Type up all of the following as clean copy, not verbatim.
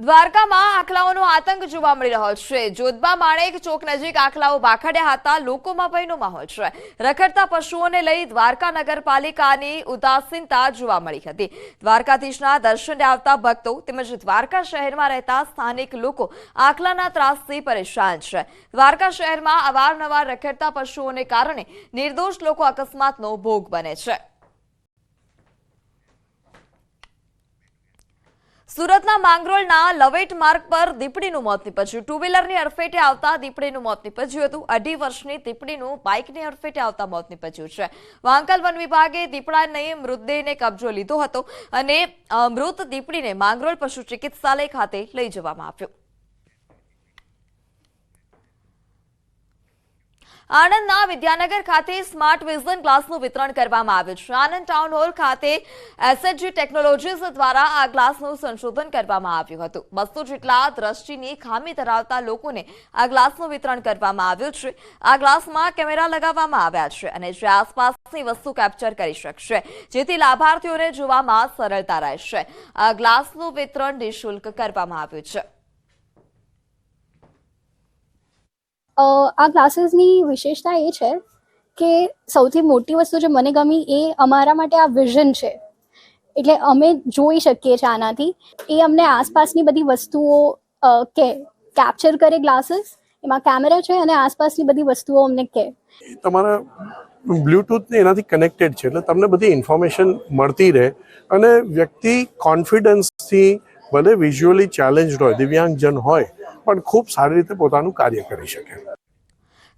દ્વારકામાં આખલાઓનો આતંક જોવા મળી રહ્યો છે। જોધબા માણેક ચોક નજીક આખલાઓ બાખડ્યા હતા। લોકોમાં ભયનો માહોલ છે। રખડતા પશુઓને લઈ દ્વારકા નગરપાલિકાની ઉદાસીનતા જોવા મળી હતી। દ્વારકાધીશના દર્શને આવતા ભક્તો તેમજ દ્વારકા શહેરમાં રહેતા સ્થાનિક લોકો આખલાના ત્રાસથી પરેશાન છે। દ્વારકા શહેરમાં અવારનવાર રખડતા પશુઓને કારણે નિર્દોષ લોકો અકસ્માતનો ભોગ બને છે। સુરતના માંગરોળના લવેટ માર્ગ પર દીપડીનું મોત નીપજ્યું। ટુ વ્હીલરની અડફેટે આવતા દીપડીનું મોત નીપજ્યું હતું। 2.5 વર્ષની દીપડીનું બાઇકની અડફેટે આવતા મોત નીપજ્યું છે। વાંકલ વન વિભાગે દીપડાની મૃતદેહને કબજો લીધો હતો અને મૃત દીપડીને માંગરોળ પશુ ચિકિત્સાલય ખાતે લઈ જવામાં આવ્યો। આણંદના વિદ્યાનગર ખાતે સ્માર્ટ વિઝન ગ્લાસનું વિતરણ કરવામાં આવ્યું છે। આણંદ ટાઉન હોલ ખાતે એસએચજી ટેકનોલોજીસ દ્વારા આ ગ્લાસનું સંશોધન કરવામાં આવ્યું હતું। 200 જેટલા દ્રષ્ટિની ખામી ધરાવતા લોકોને આ ગ્લાસનું વિતરણ કરવામાં આવ્યું છે। આ ગ્લાસમાં કેમેરા લગાવવામાં આવ્યા છે અને જે આસપાસની વસ્તુ કેપ્ચર કરી શકશે, જેથી લાભાર્થીઓને જોવામાં સરળતા રહેશે। આ ગ્લાસનું વિતરણ નિઃશુલ્ક કરવામાં આવ્યું છે। આ ક્લાસીસની વિશેષતા એ છે કે સૌથી મોટી વસ્તુ જે મને ગમી એ અમારા માટે આ વિઝન છે, એટલે અમે જોઈ શકીએ છીએ આનાથી। એ અમને આસપાસની બધી વસ્તુઓ કેપ્ચર કરે। ગ્લાસીસ એમાં કેમેરા છે અને આસપાસની બધી વસ્તુઓ અમને કહે। તમારા બ્લૂટૂથને એનાથી કનેક્ટેડ છે, એટલે તમને બધી ઇન્ફોર્મેશન મળતી રહે અને વ્યક્તિ કોન્ફિડન્સથી ભલે વિઝ્યુઅલી ચેલેન્જડ હોય, દિવ્યાંગજન હોય, પણ ખૂબ સારી રીતે પોતાનું કાર્ય કરી શકે।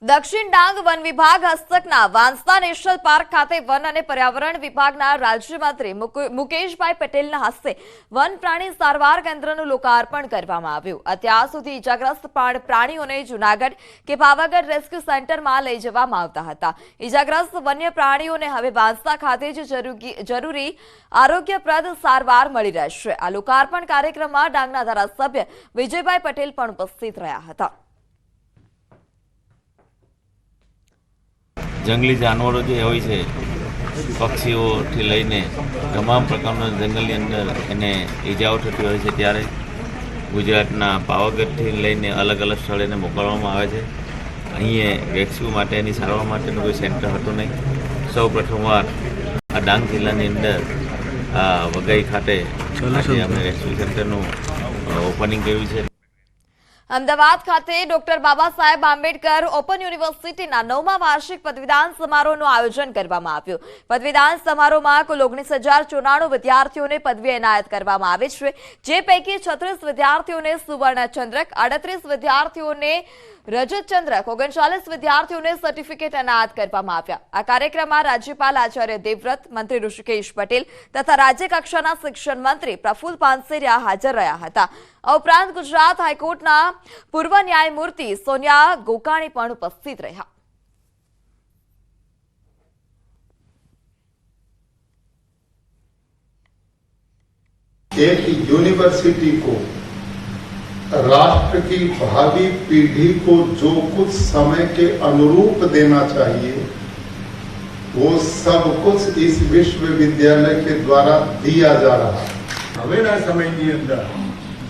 દક્ષિણ ડાંગ વન વિભાગ હસ્તકના વાંસદા નેશનલ પાર્ક ખાતે વન અને પર્યાવરણ વિભાગના રાજ્યમંત્રી મુકેશભાઈ પટેલના હસ્તે વન પ્રાણી સારવાર કેન્દ્રનું લોકાર્પણ કરવામાં આવ્યું। અત્યાર સુધી ઇજાગ્રસ્ત પ્રાણીઓને જૂનાગઢ કે પાવાગઢ રેસ્ક્યુ સેન્ટરમાં લઈ જવામાં આવતા હતા। ઇજાગ્રસ્ત વન્ય પ્રાણીઓને હવે વાંસદા ખાતે જ જરૂરી આરોગ્યપ્રદ સારવાર મળી રહેશે। આ લોકાર્પણ કાર્યક્રમમાં ડાંગના ધારાસભ્ય વિજયભાઈ પટેલ પણ ઉપસ્થિત રહ્યા હતા। જંગલી જાનવરો જે હોય છે, પક્ષીઓથી લઈને તમામ પ્રકારના જંગલની અંદર એને ઈજાઓ થતી હોય છે, ત્યારે ગુજરાતના પાવાગઢથી લઈને અલગ અલગ સ્થળે એને મોકલવામાં આવે છે। અહીંયા રેસ્ક્યુ માટેની સારવાર માટેનું કોઈ સેન્ટર હતું નહીં। સૌ પ્રથમવાર આ ડાંગ જિલ્લાની અંદર વઘઈ ખાતે આજે અમે રેસ્ક્યુ સેન્ટરનું ઓપનિંગ કર્યું છે। અમદાવાદ ખાતે ડોક્ટર બાબા સાહેબ આંબેડકર ઓપન યુનિવર્સિટીના 9મા વાર્ષિક પદવીદાન સમારોહનું આયોજન કરવામાં આવ્યું। પદવીદાન સમારોહમાં કુલ 19,094 વિદ્યાર્થીઓને પદવી એનાયત કરવામાં આવી છે, જે પૈકી 36 વિદ્યાર્થીઓને સુવર્ણચંદ્રક, 38 વિદ્યાર્થીઓને રજત ચંદ્રક, 39 વિદ્યાર્થીઓને સર્ટિફિકેટ એનાયત કરવામાં આવ્યા। આ કાર્યક્રમમાં રાજ્યપાલ આચાર્ય દેવવ્રત, મંત્રી ઋષિકેશ પટેલ તથા રાજ્યકક્ષાના શિક્ષણ મંત્રી પ્રફુલ્લ પાનસેરિયા હાજર રહ્યા હતા। આ ઉપરાંત ગુજરાત હાઈકોર્ટના પૂર્વ ન્યાયમૂર્તિ સોનિયા ગોકાણી પણ ઉપસ્થિત રહ્યા। एक यूनिवर्सिटी को राष्ट्र की भावी पीढ़ी को जो कुछ समय के अनुरूप देना चाहिए वो सब कुछ इस विश्वविद्यालय के द्वारा दिया जा रहा है। હવેના સમયની અંદર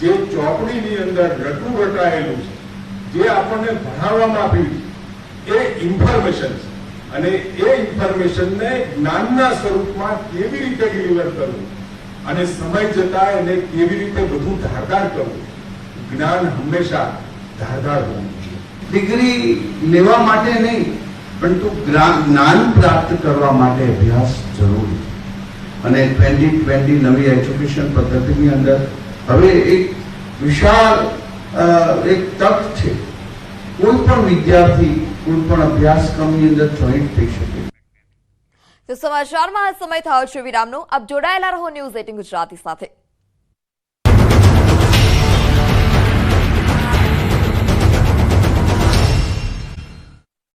જે ચોપડીની અંદર રટું રટાયેલું છે, જે આપણને ભણાવવામાં આવ્યું છે, એ ઇન્ફોર્મેશન છે અને એ ઇન્ફોર્મેશનને જ્ઞાનના સ્વરૂપમાં કેવી રીતે ડિલિવર કરવું અને સમય જતા એને કેવી રીતે બધું ધારદાર કરવું। જ્ઞાન હંમેશા ધારદાર હોવું જોઈએ। ડિગ્રી લેવા માટે નહીં, પરંતુ જ્ઞાન પ્રાપ્ત કરવા માટે અભ્યાસ જરૂરી છે। અને 2020 નવી એજ્યુકેશન પદ્ધતિની અંદર હવે એક વિશાળ એક તક છે, કોઈ પણ વિદ્યાર્થી કોઈ પણ અભ્યાસક્રમની અંદર જોઈન્ટ થઈ શકે। તો સમાચારમાં આ સમય થયો છે વિરામનો। આપ જોડાયેલા રહો ન્યૂઝ 18 ગુજરાતી સાથે।